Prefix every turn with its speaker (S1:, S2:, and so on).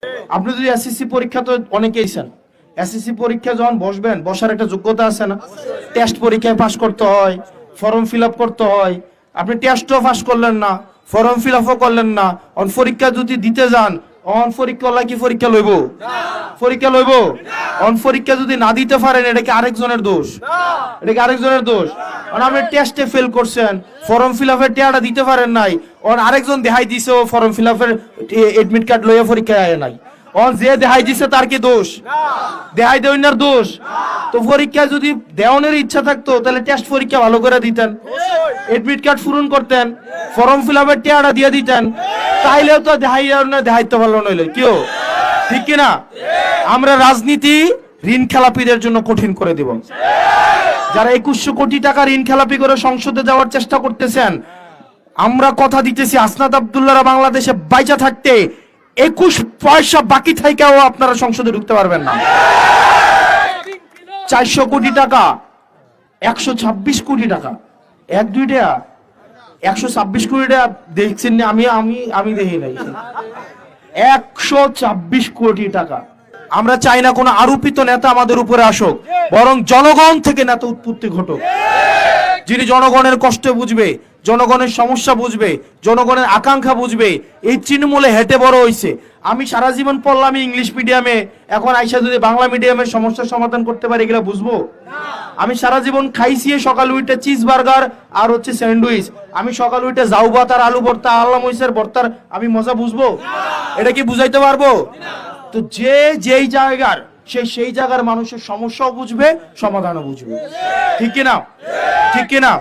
S1: আপনি যদি এসএসসি পরীক্ষা তো অনেকেই চান, এসএসসি পরীক্ষা যখন বসবেন, বসার একটা যোগ্যতা আছে না? টেস্ট পরীক্ষায় পাস করতে হয়, ফর্ম ফিল আপ করতে হয়। আপনি টেস্টও পাস করলেন না, ফর্ম ফিল আপও করলেন না, অন পরীক্ষা যদি দিতে যান, অন পরীক্ষা কি পরীক্ষা লইব? পরীক্ষা লইব? অন পরীক্ষা যদি না দিতে পারেন, এটা কি আরেকজনের দোষ? এটা কি আরেকজনের দোষ? কারণ আপনি টেস্টে ফেল করছেন, ফর্ম ফিল আপের টেয়াটা দিতে পারেন নাই, অন আরেকজন দেখাই দিছে ও ফর্ম ফিল আপের এডমিট কার্ড লইয়া পরীক্ষায় আয় নাই, অন যে দেখাই দিছে তার কি দোষ? দেখাই দেওয়ার দোষ? তো পরীক্ষা যদি দেওয়ানের ইচ্ছা থাকতো তাহলে টেস্ট পরীক্ষা ভালো করে দিতেন, এডমিট কার্ড পূরণ করতেন, ফর্ম ফিল আপের টেয়াটা দিয়ে দিতেন, তাইলেও তো দেখাইতে পারলো নইলে কেউ, ঠিক কিনা? আমরা রাজনীতি ঋণ খেলাপিদের জন্য কঠিন করে দিব। যারা 2100 কোটি টাকা ঋণ খেলাপি করে সংসদে যাওয়ার চেষ্টা করতেছেন, আমরা কথা দিতেছি আসনাদ আব্দুল্লাহরা বাংলাদেশে বাইচা থাকতে 21 পয়সা বাকি থাইকাও আপনারা সংসদে ঢুকতে পারবেন না। 400 কোটি টাকা, 126 কোটি টাকা, এক দুইটা 126 কোটি টাকা দেখছেন না? আমি দেখি নাই। 126 কোটি টাকা। আমরা চাই না কোনো আরোপিত নেতা আমাদের উপরে আসুক, বরং জনগণ থেকে নেতা উৎপত্তি ঘটুক, যিনি জনগণের কষ্ট বুঝবে, জনগণের সমস্যা বুঝবে, জনগণের আকাঙ্ক্ষা বুঝবে। এই তৃণমূলে হেঁটে বড় হয়েছে। আমি সারা জীবন পড়লাম ইংলিশ মিডিয়ামে, এখন আইসা যদি বাংলা মিডিয়ামের সমস্যার সমাধান করতে পারি এগুলা বুঝবো? আমি সারা জীবন খাইছি সকাল উঠে চিজ বার্গার আর হচ্ছে স্যান্ডউইচ, আমি সকাল উঠে জাউ ভাত আর আলু ভর্তা, আল্লাহ মহিষের ভর্তার আমি মজা বুঝবো? এটা কি বুঝাইতে পারবো? তো যে যেই জায়গার সেই জায়গার মানুষের সমস্যাও বুঝবে, সমাধানও বুঝবে, ঠিক কিনা? ঠিক কিনা?